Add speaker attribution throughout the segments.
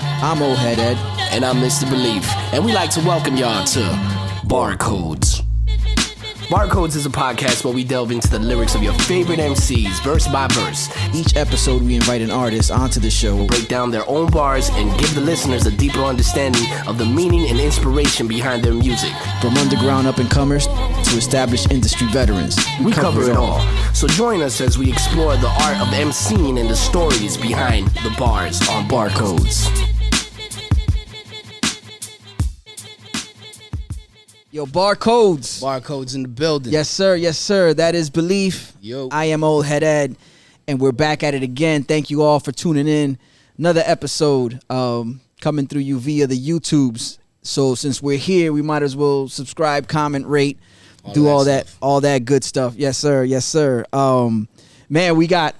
Speaker 1: I'm Old Head Ed.
Speaker 2: And I'm Mr. Belief. And we like to welcome y'all to Barcodes. Barcodes is a podcast where we delve into the lyrics of your favorite MCs, verse by verse.
Speaker 1: Each episode, we invite an artist onto the show,
Speaker 2: break down their own bars, and give the listeners a deeper understanding of the meaning and inspiration behind their music.
Speaker 1: From underground up-and-comers to established industry veterans.
Speaker 2: We cover it all. So join us as we explore the art of emceeing and the stories behind the bars on Barcodes.
Speaker 1: Yo, Barcodes.
Speaker 3: Barcodes in the building.
Speaker 1: Yes, sir. Yes, sir. That is Belief.
Speaker 3: Yo.
Speaker 1: I am Old Head Ed, and we're back at it again. Thank you all for tuning in. Another episode coming through you via the YouTubes. So since we're here, we might as well subscribe, comment, rate, do all that good stuff. Yes, sir. Yes, sir. Man, we've had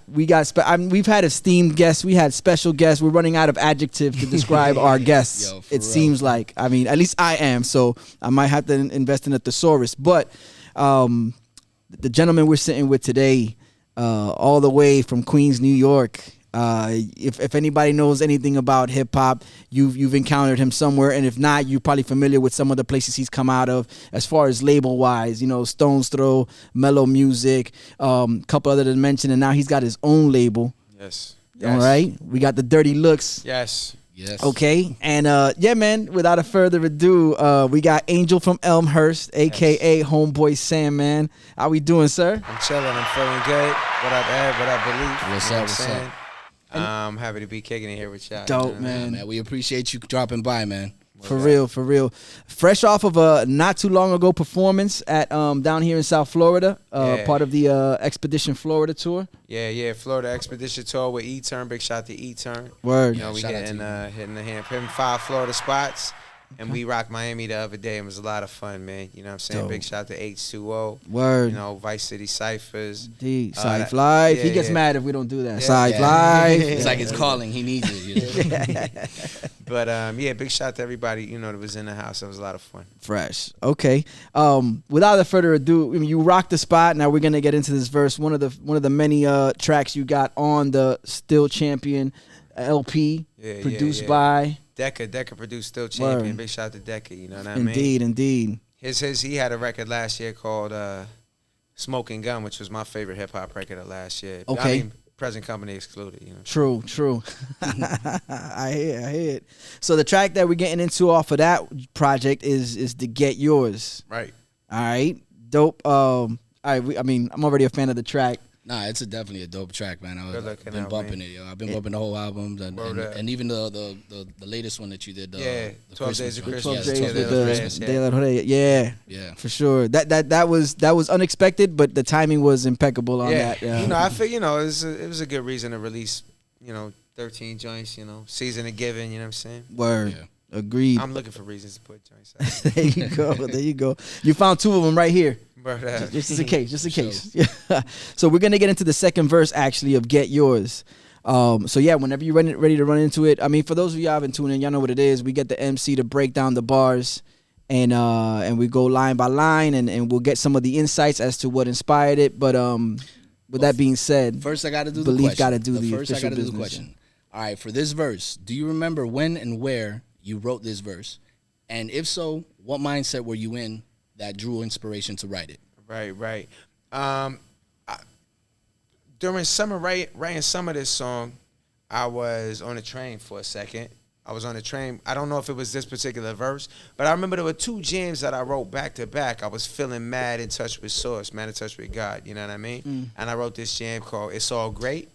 Speaker 1: esteemed guests. We had special guests. We're running out of adjectives to describe our guests. It seems like. I mean, at least I am. So I might have to invest in a thesaurus. But the gentleman we're sitting with today, all the way from Queens, New York. If anybody knows anything about hip hop, you've encountered him somewhere, and if not, you're probably familiar with some of the places he's come out of as far as label wise. You know, Stone's Throw, Mellow Music, couple other to mention, and now he's got his own label.
Speaker 4: Yes.
Speaker 1: All right, we got the Dirty Looks.
Speaker 4: Yes.
Speaker 1: Okay, and yeah, man. Without a further ado, we got Angel from Elmhurst, aka Homeboy Sandman. How we doing, sir?
Speaker 4: I'm chilling. I'm feeling good. What up, Ed? What up, Belief?
Speaker 3: What's up? What's up?
Speaker 4: I'm happy to be kicking it here with y'all.
Speaker 1: Dope, man.
Speaker 3: We appreciate you dropping by, man.
Speaker 1: For real. Fresh off of a not too long ago performance at down here in South Florida, part of the Expedition Florida tour.
Speaker 4: Yeah, Florida Expedition tour with E-Turn. Big shout to E-Turn.
Speaker 1: Word.
Speaker 4: You know, we hitting the hand, hitting 5 Florida spots. And we rocked Miami the other day. It was a lot of fun, man. You know what I'm saying?
Speaker 1: Dope.
Speaker 4: Big shout to H2O.
Speaker 1: Word.
Speaker 4: You know, Vice City Cyphers.
Speaker 1: Indeed. Sci Live.
Speaker 4: Yeah,
Speaker 1: he gets
Speaker 4: yeah.
Speaker 1: mad if we don't do that.
Speaker 4: Yeah.
Speaker 1: Sci
Speaker 3: Yeah.
Speaker 1: Live.
Speaker 3: It's like it's calling. He needs it. You know?
Speaker 4: But, yeah, big shout to everybody, you know, that was in the house. It was a lot of fun.
Speaker 1: Fresh. Okay. Without further ado, I mean, you rocked the spot. Now we're gonna get into this verse. One of the many tracks you got on the Still Champion LP, produced by
Speaker 4: Deca produced Still Champion.
Speaker 1: Word.
Speaker 4: Big shout to Deca, you know what I mean?
Speaker 1: Indeed.
Speaker 4: He had a record last year called Smoking Gun, which was my favorite hip hop record of last year.
Speaker 1: Okay.
Speaker 4: I mean, present company excluded, you know.
Speaker 1: True. I hear it. So the track that we're getting into off of that project is the Get Yours.
Speaker 4: Right.
Speaker 1: All right. Dope. All right. I'm already a fan of the track.
Speaker 3: Nah, it's definitely a dope track, man. I've been
Speaker 4: out,
Speaker 3: bumping
Speaker 4: man.
Speaker 3: it, yo. I've been bumping the whole album, and even the latest one that you did. The
Speaker 4: 12 Days of
Speaker 3: one.
Speaker 4: Christmas.
Speaker 1: 12
Speaker 4: Yeah,
Speaker 1: days
Speaker 4: the
Speaker 1: with
Speaker 4: 12
Speaker 1: the
Speaker 4: Days,
Speaker 1: Day of Holiday. Yeah, for sure. That was unexpected, but the timing was impeccable on that. Yeah.
Speaker 4: You know, I feel, you know, it was a good reason to release, you know, 13 joints, you know, season of giving, you know what I'm saying?
Speaker 1: Word.
Speaker 3: Yeah.
Speaker 1: Agreed.
Speaker 4: I'm looking for reasons to put joints out.
Speaker 1: There you go. You found 2 of them right here.
Speaker 4: But,
Speaker 1: Just in case. Yeah. So we're gonna get into the second verse actually of Get Yours. So yeah, whenever you're ready to run into it. I mean, for those of y'all haven't tuned in, y'all know what it is. We get the MC to break down the bars, and we go line by line, and we'll get some of the insights as to what inspired it. But with that being said,
Speaker 3: first I got to do
Speaker 1: Belief
Speaker 3: the question.
Speaker 1: gotta do the
Speaker 3: first I
Speaker 1: official
Speaker 3: got to do the
Speaker 1: business.
Speaker 3: question. All right, for this verse, do you remember when and where you wrote this verse? And if so, what mindset were you in that drew inspiration to write it?
Speaker 4: Right. During summer, writing some of this song, I was on a train for a second. I was on a train. I don't know if it was this particular verse, but I remember there were 2 jams that I wrote back to back. I was feeling mad in touch with Source, mad in touch with God, you know what I mean? And I wrote this jam called It's All Great,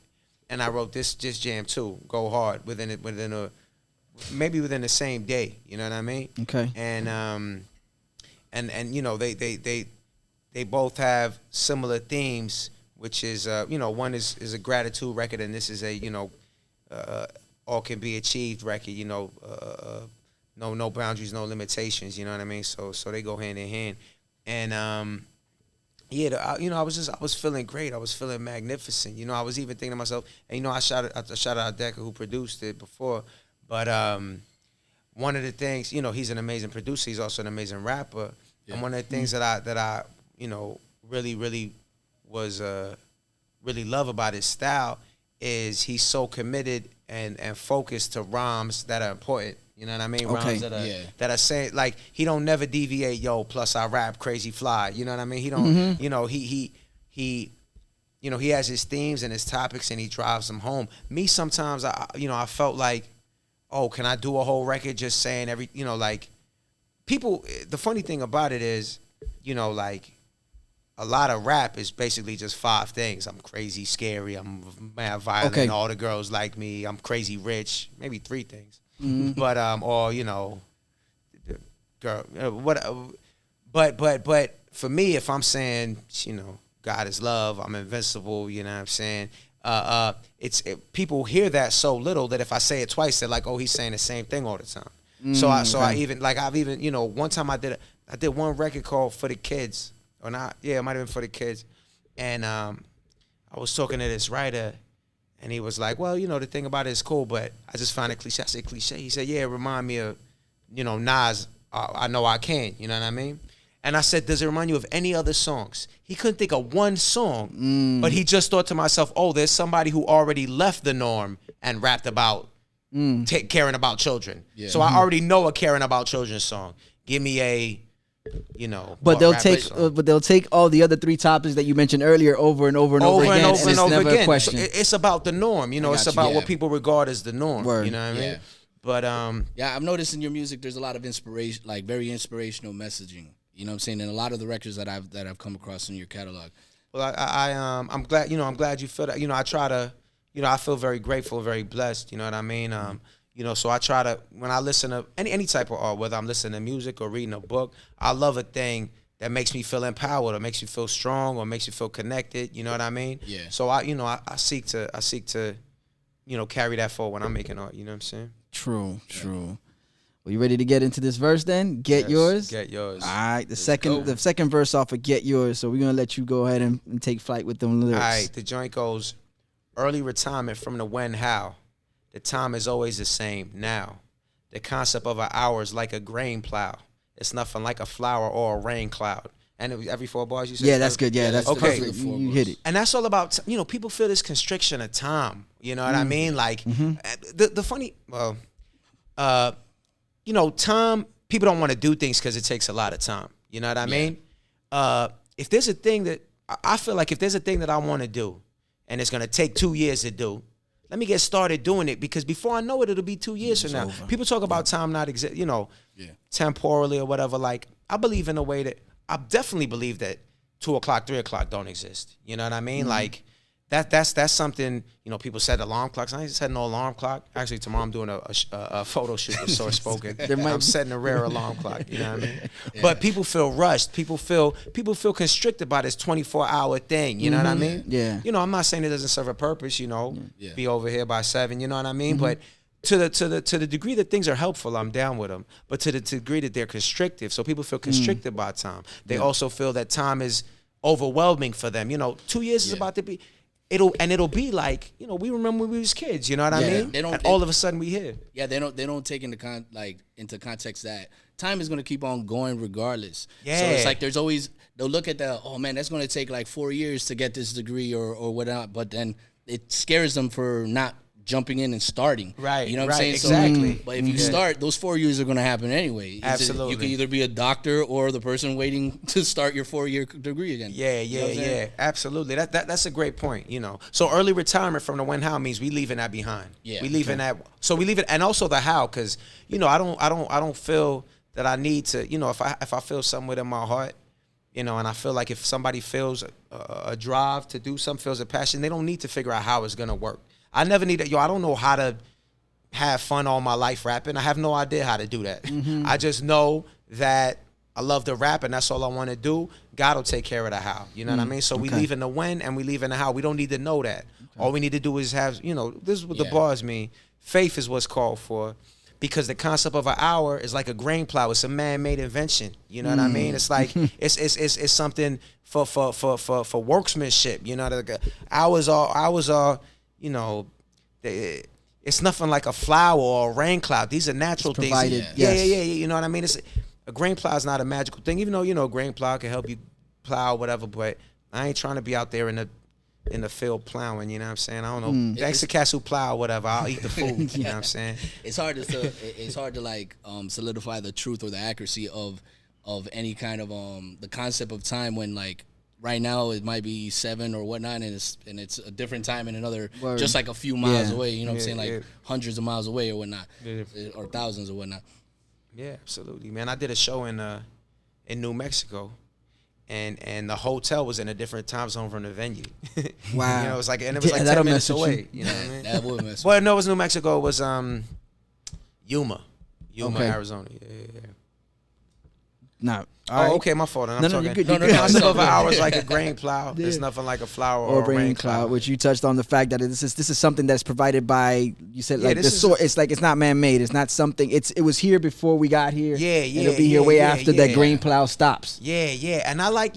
Speaker 4: and I wrote this jam too, Go Hard, within the same day, you know what I mean?
Speaker 1: Okay.
Speaker 4: And you know, they both have similar themes, which is, you know, one is a gratitude record, and this is a, you know, all can be achieved record, you know, no boundaries, no limitations, you know what I mean? So they go hand in hand. And, you know, I was feeling great. I was feeling magnificent. You know, I was even thinking to myself, and, you know, I shout out Deca, who produced it before, but one of the things, you know, he's an amazing producer. He's also an amazing rapper. Yeah. And one of the things that I you know, really was really love about his style is he's so committed and focus to rhymes that are important. You know what I mean?
Speaker 1: Okay.
Speaker 4: Rhymes that are saying, like, he don't never deviate, yo, plus I rap crazy fly. You know what I mean? He don't, you know, he has his themes and his topics and he drives them home. Me, sometimes, I felt like, oh, can I do a whole record just saying like, people, the funny thing about it is, like, a lot of rap is basically just 5 things. I'm crazy, scary, I'm mad violent, all the girls like me, I'm crazy rich, maybe 3 things. But or girl, but for me, if I'm saying, God is love, I'm invincible, you know what I'm saying? People hear that so little that if I say it twice, they're like, oh, he's saying the same thing all the time. I've even one time I did one record called For the Kids, or not, yeah, it might have been For the Kids, and I was talking to this writer. And he was like, well, the thing about it is cool, but I just find it cliche. I said, cliche? He said, yeah, it remind me of, Nas, I Know I Can, you know what I mean? And I said, does it remind you of any other songs? He couldn't think of one song, but he just thought to myself, oh, there's somebody who already left the norm and rapped about caring about children. Yeah. So I already know a caring about children song. Give me a...
Speaker 1: but they'll take all the other 3 topics that you mentioned earlier over and over and over again, and it's never a question.
Speaker 4: It's about the norm, it's about what people regard as the norm.
Speaker 1: Word.
Speaker 4: You know what I mean? But
Speaker 3: I've noticed in your music there's a lot of inspiration, like very inspirational messaging. You know what I'm saying? And a lot of the records that I've come across in your catalog.
Speaker 4: Well, I'm glad I'm glad you feel that. I try to I feel very grateful, very blessed. You know what I mean? So I try to, when I listen to any type of art, whether I'm listening to music or reading a book, I love a thing that makes me feel empowered or makes you feel strong or makes you feel connected. You know what I mean?
Speaker 3: Yeah.
Speaker 4: So I seek to carry that forward when I'm making art. You know what I'm saying?
Speaker 1: True. Well, you ready to get into this verse then? Get yours?
Speaker 4: Get yours.
Speaker 1: All right, the second verse off of Get Yours. So we're going to let you go ahead and take flight with them lyrics.
Speaker 4: All right, the joint goes, early retirement from the when, how. The time is always the same, now. The concept of an hour is like a grain plow. It's nothing like a flower or a rain cloud. And it was every 4 bars you said?
Speaker 1: Yeah, that's good. Yeah, that's
Speaker 4: okay.
Speaker 1: Perfect. You hit it.
Speaker 4: And that's all about, people feel this constriction of time. You know what I mean? Like, the funny, time, people don't want to do things because it takes a lot of time. You know what I mean? If there's a thing that, I feel like if there's a thing that I want to do, and it's going to take 2 years to do, let me get started doing it, because before I know it, it'll be 2 years from now. Over. People talk about time not temporally or whatever. Like, I believe in a way that, I definitely believe that 2 o'clock, 3 o'clock don't exist. You know what I mean? Like, that's something, people set alarm clocks. I ain't setting no alarm clock. Actually, tomorrow I'm doing a photo shoot with Source Spoken. I'm setting a rare alarm clock, you know what I mean? Yeah. But people feel rushed. People feel constricted by this 24-hour thing, you know what I mean?
Speaker 1: Yeah.
Speaker 4: I'm not saying it doesn't serve a purpose, be over here by 7, you know what I mean? But to the degree that things are helpful, I'm down with them. But to the degree that they're constrictive, so people feel constricted by time. They also feel that time is overwhelming for them. 2 years is about to be... It'll be like, we remember when we was kids, you know what I mean? All of a sudden we here.
Speaker 3: Yeah, they don't take into context that time is gonna keep on going regardless. Yeah. So it's like there's always, they'll look at oh man, that's gonna take like 4 years to get this degree or whatnot, but then it scares them for not jumping in and starting.
Speaker 4: Right.
Speaker 3: You know what I'm saying?
Speaker 4: Exactly.
Speaker 3: So, but if you start, those 4 years are going to happen anyway.
Speaker 4: Absolutely.
Speaker 3: You can either be a doctor or the person waiting to start your 4-year degree again.
Speaker 4: Yeah. Absolutely. That's a great point, So early retirement from the when how means we leaving that behind.
Speaker 3: Yeah.
Speaker 4: We leaving that. So we leave it, and also the how, because, I don't feel that I need to, if I feel something within my heart, and I feel like if somebody feels a drive to do something, feels a passion, they don't need to figure out how it's going to work. I never need I don't know how to have fun all my life rapping. I have no idea how to do that. I just know that I love to rap, and that's all I want to do. God will take care of the how. You know what I mean? So we leave in the when and we leave in the how. We don't need to know that. All we need to do is have, this is what the bars mean. Faith is what's called for. Because the concept of an hour is like a grain plow. It's a man-made invention. You know what I mean? It's like it's something for workmanship. The hours are. It's nothing like a flower or a rain cloud. These are natural things. Yeah. You know what I mean? A grain plow is not a magical thing, even though, a grain plow can help you plow or whatever, but I ain't trying to be out there in the in the field plowing, you know what I'm saying? I don't know. Thanks to cats who plow or whatever, I'll eat the food, you know what I'm saying?
Speaker 3: It's hard to like solidify the truth or the accuracy of any kind of the concept of time when like right now it might be 7 or whatnot, and it's a different time in another just like a few miles away, you know what I'm saying? Like hundreds of miles away or whatnot. Or thousands or whatnot.
Speaker 4: Yeah, absolutely, man. I did a show in New Mexico. And the hotel was in a different time zone from the venue.
Speaker 1: Wow.
Speaker 4: You know, it was like 10 minutes away. You know what I mean?
Speaker 3: That would mess.
Speaker 4: Well, no, it was New Mexico. It was Yuma, Arizona. Yeah.
Speaker 1: No.
Speaker 4: Okay, my fault. I'm talking.
Speaker 1: You're good.
Speaker 4: No, concept of hours like a grain plow. There's nothing like a flower or a rain cloud.
Speaker 1: Which you touched on the fact that this is something that's provided by, you said, like the source. It's like it's not man-made. It's not something. It was here before we got here.
Speaker 4: Yeah.
Speaker 1: It'll be here way after that grain plow stops.
Speaker 4: Yeah. And I like,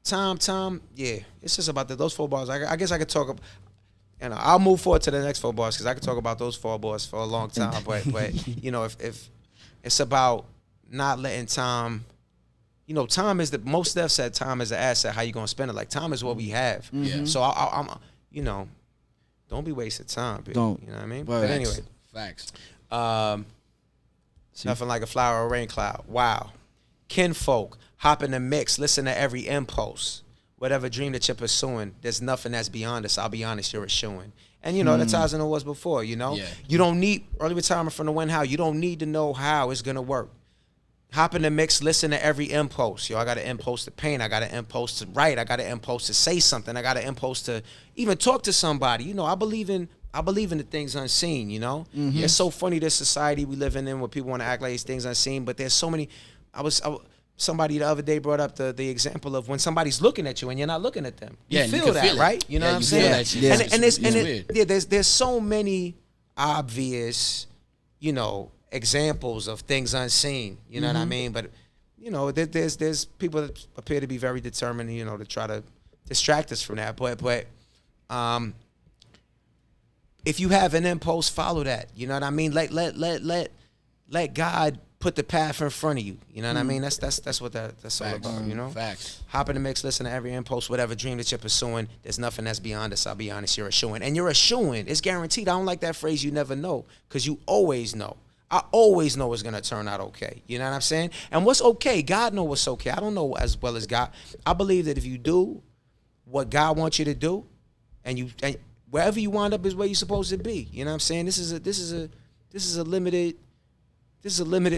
Speaker 4: Tom. Yeah, it's just about those 4 bars. I guess I could talk. I'll move forward to the next 4 bars because I could talk about those 4 bars for a long time. But if it's about not letting time, time is most Steph said time is an asset. How you gonna spend it? Like time is what we have.
Speaker 3: Yeah.
Speaker 4: So I'm don't be wasting time. Baby.
Speaker 1: Don't.
Speaker 4: You know what I mean?
Speaker 1: Well,
Speaker 4: but anyway,
Speaker 3: facts.
Speaker 4: Nothing like a flower or rain cloud. Wow. Kinfolk, hop in the mix, listen to every impulse. Whatever dream that you're pursuing, there's nothing that's beyond us. I'll be honest, you're eschewing. And that ties into what was before,
Speaker 3: Yeah.
Speaker 4: You don't need early retirement from the win how. You don't need to know how it's gonna work. Hop in the mix, listen to every impulse. I got an impulse to paint. I got an impulse to write. I got an impulse to say something. I got an impulse to even talk to somebody. I believe in the things unseen, It's so funny, this society we live in where people want to act like these things unseen, but there's so many. Somebody the other day brought up the example of when somebody's looking at you and you're not looking at them. You feel that, right? You know what I'm saying? And there's so many obvious, examples of things unseen. You know what I mean? But there's people that appear to be very determined, to try to distract us from that. But if you have an impulse, follow that. You know what I mean? Let God put the path in front of you. You know what I mean? That's what that's all about,
Speaker 3: Facts.
Speaker 4: Hop in the mix, listen to every impulse, whatever dream that you're pursuing. There's nothing that's beyond us. I'll be honest, you're eschewing. And you're eschewing. It's guaranteed. I don't like that phrase, you never know, because you always know. I always know it's going to turn out okay. You know what I'm saying? And what's okay, God knows what's okay. I don't know as well as God. I believe that if you do what God wants you to do, and wherever you wind up is where you're supposed to be. You know what I'm saying? This is a limited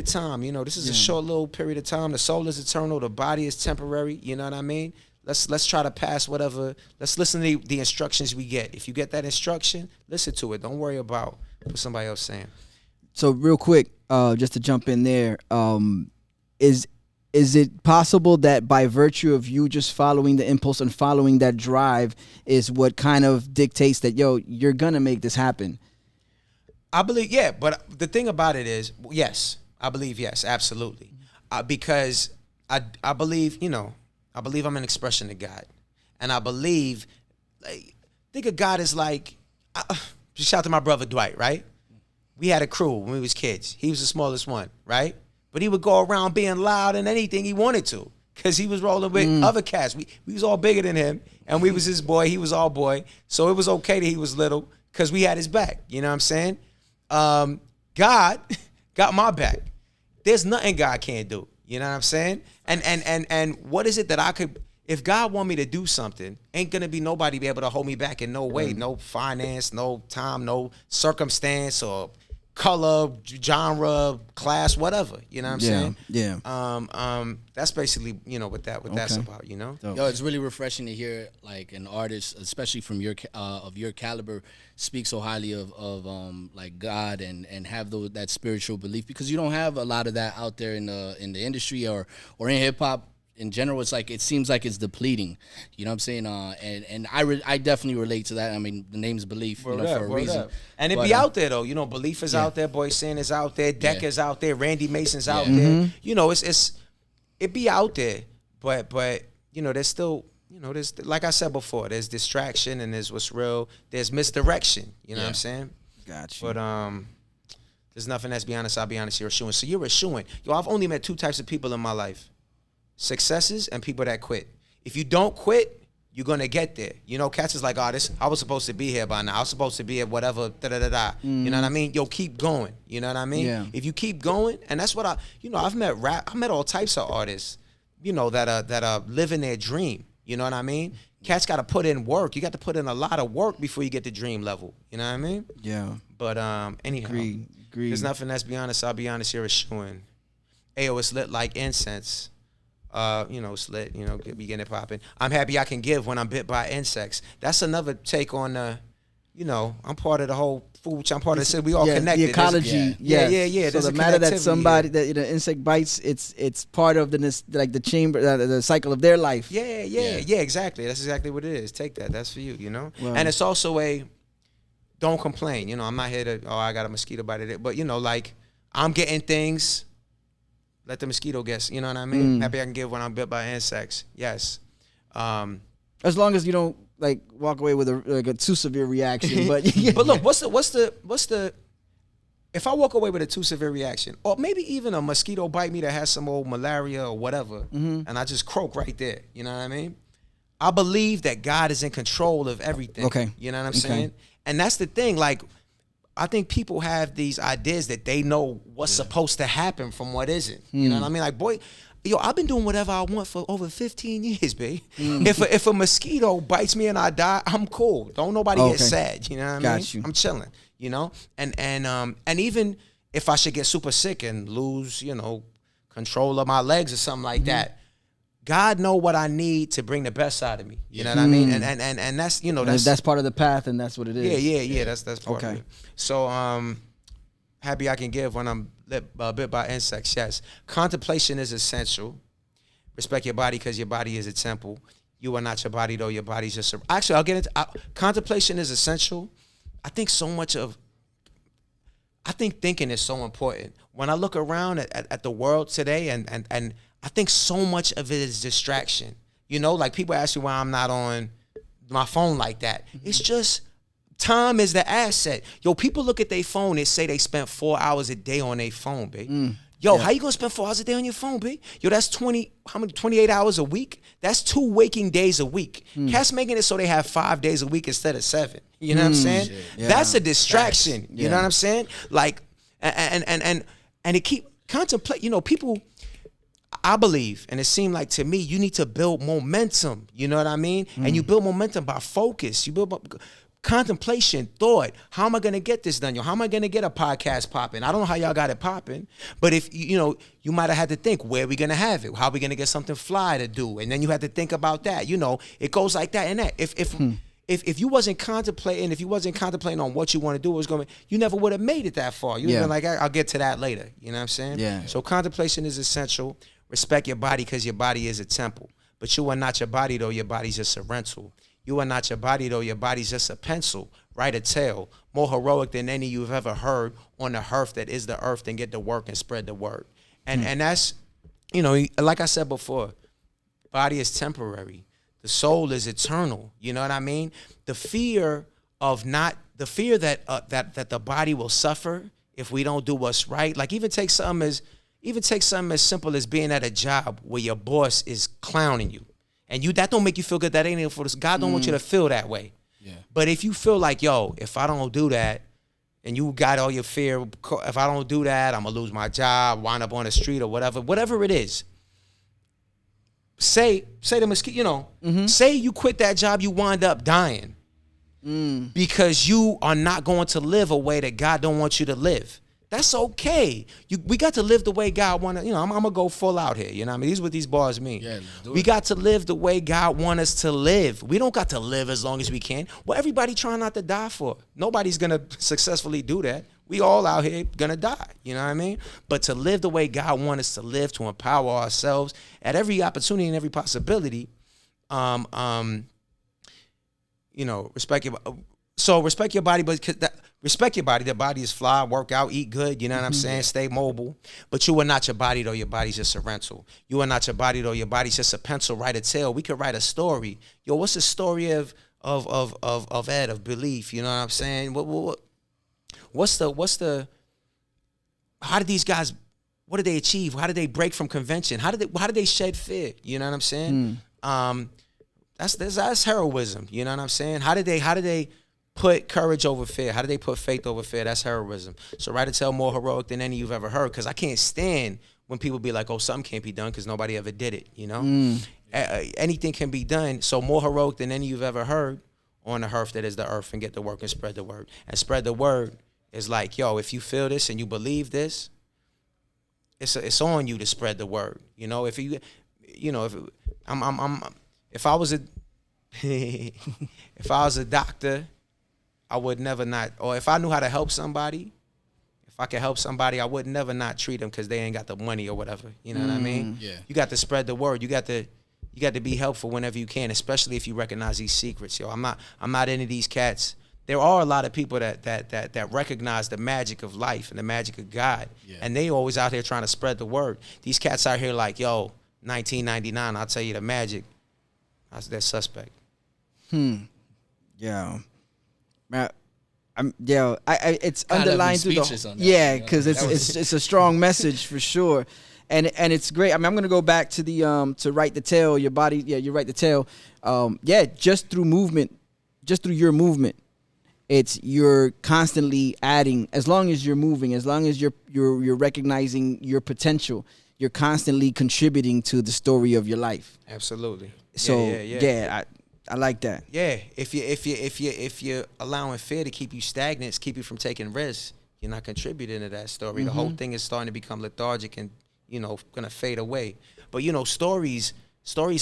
Speaker 4: time. This is a short little period of time. The soul is eternal. The body is temporary. You know what I mean? Let's try to pass whatever. Let's listen to the instructions we get. If you get that instruction, listen to it. Don't worry about what somebody else is saying.
Speaker 1: So real quick, just to jump in there, is it possible that by virtue of you just following the impulse and following that drive is what kind of dictates that, you're gonna make this happen?
Speaker 4: I believe, yeah, but the thing about it is, yes, I believe, yes, absolutely, because I believe, I believe I'm an expression of God, and I believe, think of God as like, just shout out to my brother Dwight, right? We had a crew when we was kids. He was the smallest one, right? But he would go around being loud and anything he wanted to, because he was rolling with other cats. We was all bigger than him, and we was his boy. He was our boy, so it was okay that he was little, because we had his back. You know what I'm saying? God got my back. There's nothing God can't do. You know what I'm saying? And what is it that I could, if God want me to do something, ain't gonna be nobody be able to hold me back in no way. No finance, no time, no circumstance or color, genre, class, whatever. You know what I'm saying?
Speaker 1: Yeah.
Speaker 4: That's basically, what that's about,
Speaker 3: Yo, it's really refreshing to hear like an artist, especially from your caliber, speak so highly of like God and have that spiritual belief, because you don't have a lot of that out there in the industry or in hip hop. In general, it's like, it seems like it's depleting. You know what I'm saying? And I definitely relate to that. I mean, the name's Belief, for a reason.
Speaker 4: And it be out there though. Belief is out there. Boy Sin is out there. Deck is out there. Randy Mason's out there. It be out there. But there's still, there's, like I said before, there's distraction and there's what's real. There's misdirection. You know what I'm saying?
Speaker 1: Gotcha.
Speaker 4: But there's nothing that's beyond us. I'll be honest. You're eschewing. So you're eschewing. I've only met 2 types of people in my life. Successes and people that quit. If you don't quit, you're gonna get there. You know, cats is like, oh, this, I was supposed to be here by now. I was supposed to be at whatever, da-da-da-da. You know what I mean? Yo, keep going. You know what I mean?
Speaker 1: Yeah.
Speaker 4: If you keep going, and that's what I've met all types of artists, you know, that are living their dream. You know what I mean? Cats got to put in work. You got to put in a lot of work before you get to dream level. You know what I mean?
Speaker 1: Yeah.
Speaker 4: But anyhow,
Speaker 1: Agreed.
Speaker 4: there's nothing that's be honest. I'll be honest. You're a shoo-in. Ayo, it's lit like incense. You know, it's lit. You know, be getting it popping. I'm happy I can give when I'm bit by insects. That's another take on the. You know, I'm part of the whole food. I'm part of the. We all connected.
Speaker 1: The ecology. Yeah. So the matter that somebody that insect bites, it's part of the chamber, the cycle of their life.
Speaker 4: Yeah. Exactly. That's exactly what it is. Take that. That's for you. You know.
Speaker 1: Wow.
Speaker 4: And it's also don't complain. You know, I'm not here to. I got a mosquito bite. But you know, like I'm getting things. Let the mosquito guess. You know what I mean? Happy I can give when I'm bit by insects. Yes.
Speaker 1: As long as you don't like walk away with a too severe reaction. But
Speaker 4: but look, what's the if I walk away with a too severe reaction, or maybe even a mosquito bite me that has some old malaria or whatever, and I just croak right there. You know what I mean? I believe that God is in control of everything.
Speaker 1: Okay.
Speaker 4: You know what I'm saying? And that's the thing. Like, I think people have these ideas that they know what's supposed to happen from what isn't. You know what I mean? Like, boy, I've been doing whatever I want for over 15 years, babe. If a mosquito bites me and I die, I'm cool. Don't nobody get sad. You know what I mean?
Speaker 1: You.
Speaker 4: I'm chilling. You know, and even if I should get super sick and lose, you know, control of my legs or something like that, God know what I need to bring the best out of me. You know what I mean? And that's, you know,
Speaker 1: that's part of the path, and that's what it is.
Speaker 4: Yeah. That's part of it. So happy I can give when I'm bit by insects. Yes, contemplation is essential. Respect your body because your body is a temple. You are not your body though. Your body's just actually. I'll get into contemplation is essential. I think thinking is so important. When I look around at the world today, and I think so much of it is distraction. You know, like people ask you why I'm not on my phone like that. It's just time is the asset. Yo, people look at their phone and say they spent 4 hours a day on their phone, babe. How you gonna spend 4 hours a day on your phone, babe? Yo, that's 28 hours a week? That's 2 waking days a week. Cats making it so they have 5 days a week instead of 7. You know what I'm saying? That's a distraction. You know what I'm saying? Like, and it keep contemplate. You know, people. I believe, and it seemed like to me, you need to build momentum. You know what I mean? And you build momentum by focus. You build contemplation, thought. How am I going to get this done? Yo, how am I going to get a podcast popping? I don't know how y'all got it popping, but if you know, you might have had to think, where are we going to have it? How are we going to get something fly to do? And then you had to think about that. You know, it goes like that and that. If you wasn't contemplating, on what you want to do, you never would have made it that far. You'd have been like, I'll get to that later. You know what I'm saying?
Speaker 1: Yeah.
Speaker 4: So contemplation is essential. Respect your body because your body is a temple. But you are not your body, though. Your body's just a rental. You are not your body, though. Your body's just a pencil. Write a tale. More heroic than any you've ever heard on the hearth that is the earth, and get to work and spread the word. And that's, you know, like I said before, body is temporary. The soul is eternal. You know what I mean? The fear that the body will suffer if we don't do what's right. Like even take something as simple as being at a job where your boss is clowning you, and that don't make you feel good. That ain't for this. God don't want you to feel that way. Yeah. But if you feel like, yo, if I don't do that, and you got all your fear, if I don't do that, I'm gonna lose my job, wind up on the street or whatever it is. Say the mosquito, you know, say you quit that job, you wind up dying because you are not going to live a way that God don't want you to live. That's okay. We got to live the way God want to, you know, I'm going to go full out here. You know what I mean? These are what these bars mean. Yeah, we got to live the way God want us to live. We don't got to live as long as we can. Well, everybody trying not to die for. Nobody's going to successfully do that. We all out here going to die. You know what I mean? But to live the way God want us to live, to empower ourselves at every opportunity and every possibility, you know, respect your body, but respect your body. The body is fly, work out, eat good. You know what I'm saying? Stay mobile. But you are not your body, though. Your body's just a rental. You are not your body, though. Your body's just a pencil. Write a tale. We could write a story. Yo, what's the story of Ed, of belief? You know what I'm saying? What's the? How did these guys? What did they achieve? How did they break from convention? How did they shed fear? You know what I'm saying? that's heroism. You know what I'm saying? How did they put courage over fear? How did they put faith over fear? That's heroism. So write a tale more heroic than any you've ever heard. Because I can't stand when people be like, oh, something can't be done because nobody ever did it. You know, anything can be done. So more heroic than any you've ever heard on the earth that is the earth, and get to work and spread the word. And spread the word is like, yo, if you feel this and you believe this, it's on you to spread the word. You know, if you know, if I was a if I was a doctor, I would never not, or if I knew how to help somebody, if I could help somebody, I would never not treat them because they ain't got the money or whatever. You know what I mean?
Speaker 3: Yeah.
Speaker 4: You got to spread the word. You got to be helpful whenever you can, especially if you recognize these secrets. Yo, I'm not into these cats. There are a lot of people that recognize the magic of life and the magic of God, and they always out here trying to spread the word. These cats out here like, yo, 1999, I'll tell you the magic. That's suspect.
Speaker 1: Yeah. It's
Speaker 3: Kinda
Speaker 1: underlined
Speaker 3: be
Speaker 1: through
Speaker 3: speechless on that,
Speaker 1: yeah,
Speaker 3: you know?
Speaker 1: because it's a strong message for sure, and it's great. I mean, I'm gonna go back to the to write the tale. Your body, you write the tale. Just through movement, just through your movement, you're constantly adding. As long as you're moving, as long as you're recognizing your potential, you're constantly contributing to the story of your life.
Speaker 4: Absolutely.
Speaker 1: So I like that.
Speaker 4: Yeah, if you're allowing fear to keep you stagnant, keep you from taking risks, you're not contributing to that story. The whole thing is starting to become lethargic and, you know, gonna fade away. But you know, stories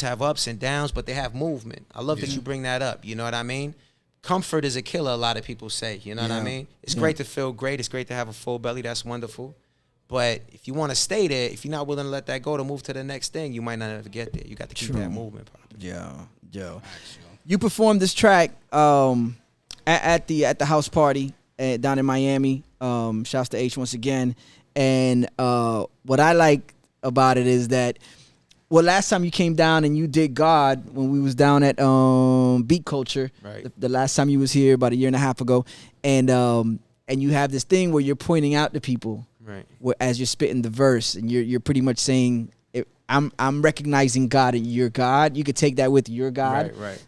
Speaker 4: have ups and downs, but they have movement. I love that you bring that up. You know what I mean? Comfort is a killer, a lot of people say. You know what I mean? It's great to feel great. It's great to have a full belly. That's wonderful. But if you want to stay there, if you're not willing to let that go to move to the next thing, you might not ever get there. You got to keep that movement popping.
Speaker 1: Yeah. You performed this track at the house party down in Miami. Shouts to H once again. And what I like about it is that, well, last time you came down and you did God when we was down at Beat Culture.
Speaker 4: Right.
Speaker 1: The last time you was here about a year and a half ago, and you have this thing where you're pointing out to people,
Speaker 4: right,
Speaker 1: as you're spitting the verse, and you're pretty much saying, I'm recognizing God and your God. You could take that with your God.
Speaker 4: Right.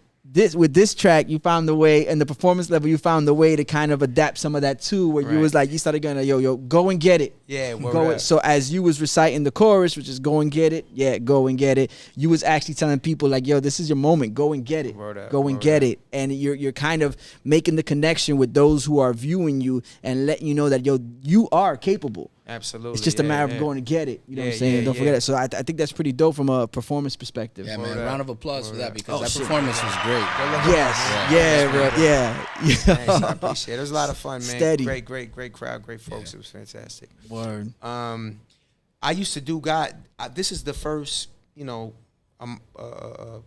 Speaker 1: With this track, you found the way, and the performance level, you found the way to kind of adapt some of that too, where you was like, you started going, yo, go and get it.
Speaker 4: Yeah,
Speaker 1: So as you was reciting the chorus, which is go and get it, go and get it, you was actually telling people like, yo, this is your moment, go and get it, go and get it, and you're kind of making the connection with those who are viewing you and letting you know that, yo, you are capable.
Speaker 4: Absolutely.
Speaker 1: It's just a matter of going to get it. You know what I'm saying? Don't forget it. So I think that's pretty dope from a performance perspective.
Speaker 3: Yeah, man. Round of applause for that, because that performance was great.
Speaker 1: Yes. Bro. Yeah.
Speaker 4: Thanks, I appreciate it. It was a lot of fun, man.
Speaker 1: Steady.
Speaker 4: Great crowd, great folks. It was fantastic.
Speaker 1: Word.
Speaker 4: I used to do God. This is the first,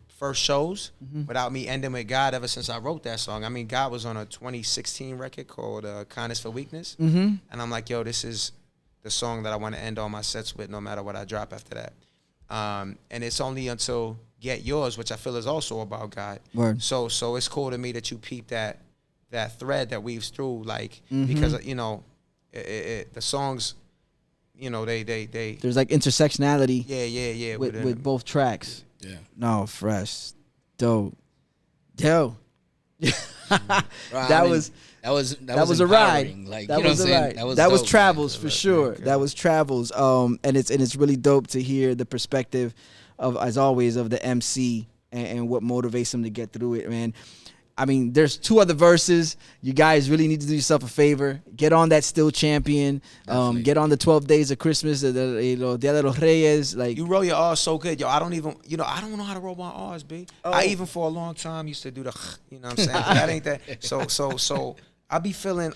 Speaker 4: first shows without me ending with God ever since I wrote that song. I mean, God was on a 2016 record called Kindness for Weakness. And I'm like, yo, this is the song that I want to end all my sets with, no matter what I drop after that. And it's only until Get Yours, which I feel is also about God.
Speaker 1: Word.
Speaker 4: So it's cool to me that you peep that thread that weaves through, like, because the songs, they
Speaker 1: there's like intersectionality.
Speaker 4: Yeah.
Speaker 1: With both tracks.
Speaker 3: Yeah.
Speaker 1: No, fresh, dope. That was a ride.
Speaker 3: Like,
Speaker 1: that
Speaker 3: you know
Speaker 1: was
Speaker 3: what
Speaker 1: a
Speaker 3: I'm
Speaker 1: ride.
Speaker 3: saying?
Speaker 1: That was
Speaker 3: dope,
Speaker 1: travels
Speaker 3: man.
Speaker 1: for sure. That was travels. And it's really dope to hear the perspective of, as always, of the MC and what motivates them to get through it, man. I mean, there's 2 other verses. You guys really need to do yourself a favor. Get on that Still Champion. Get on the 12 Days of Christmas, Dia de los Reyes. Like,
Speaker 4: you roll your R's so good, yo. I don't know how to roll my R's, B. I even for a long time used to do the, you know what I'm saying? That ain't that. So I be feeling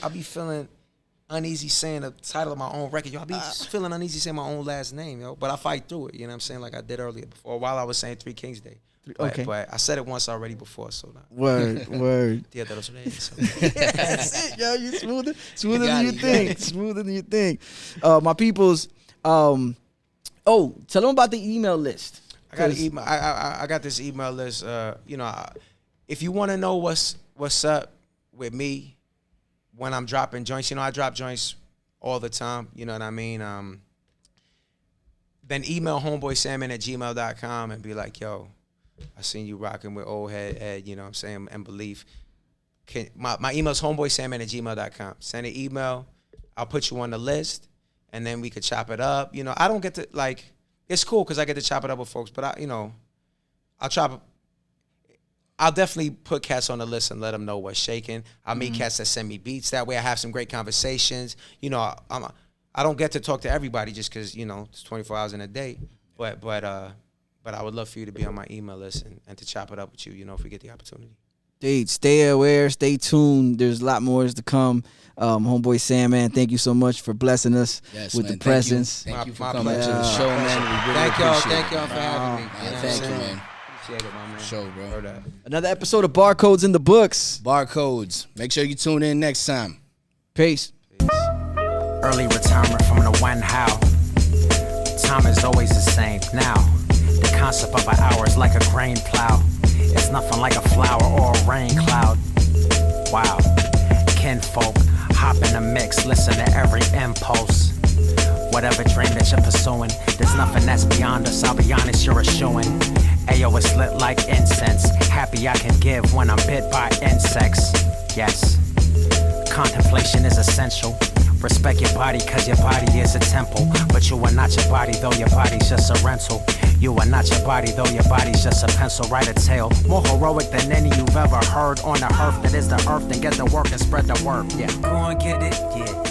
Speaker 4: uneasy saying the title of my own record. Yo, I be feeling uneasy saying my own last name, yo. But I fight through it, you know what I'm saying? Like I did earlier before, while I was saying 3 Kings Day. But I said it once already before, so now.
Speaker 1: Word.
Speaker 4: Dia de los Reyes.
Speaker 1: That's it, yo. You smoother than you think. Smoother than you think. My peoples. Tell them about the email list.
Speaker 4: I got an email. I got this email list. If you want to know what's up with me when I'm dropping joints, I drop joints all the time. You know what I mean? Then email homeboysandman@gmail.com and be like, yo, I seen you rocking with old head, you know what I'm saying, and belief. My email's homeboysandman@gmail.com. Send an email. I'll put you on the list, and then we could chop it up. You know, I don't get to, like, it's cool because I get to chop it up with folks, but I'll definitely put cats on the list and let them know what's shaking. I'll meet cats that send me beats. That way I have some great conversations. You know, I don't get to talk to everybody just because, you know, it's 24 hours in a day. But I would love for you to be on my email list and to chop it up with you, you know, if we get the opportunity.
Speaker 1: Dude, stay aware, stay tuned. There's a lot more to come. Homeboy Sandman, thank you so much for blessing us with the presence.
Speaker 3: Thank you for coming to the show, man. We really
Speaker 4: Thank y'all for having me.
Speaker 3: Thank you, man.
Speaker 4: Appreciate it, my man.
Speaker 3: Show, bro.
Speaker 1: Another episode of Barcodes in the books.
Speaker 3: Barcodes. Make sure you tune in next time.
Speaker 1: Peace.
Speaker 5: Early retirement from the when, how. Time is always the same. Now, the concept of an hour is like a grain plow. It's nothing like a flower or a rain cloud. Wow. Kinfolk, hop in the mix, listen to every impulse. Whatever dream that you're pursuing, there's nothing that's beyond us. I'll be honest, you're a shoo-in. Ayo, it's lit like incense. Happy I can give when I'm bit by insects. Yes. Contemplation is essential. Respect your body, cause your body is a temple. But you are not your body, though your body's just a rental. You are not your body, though your body's just a pencil. Write a tale more heroic than any you've ever heard on the earth that is the earth. Then get the work and spread the word. Yeah, go and get it, yeah.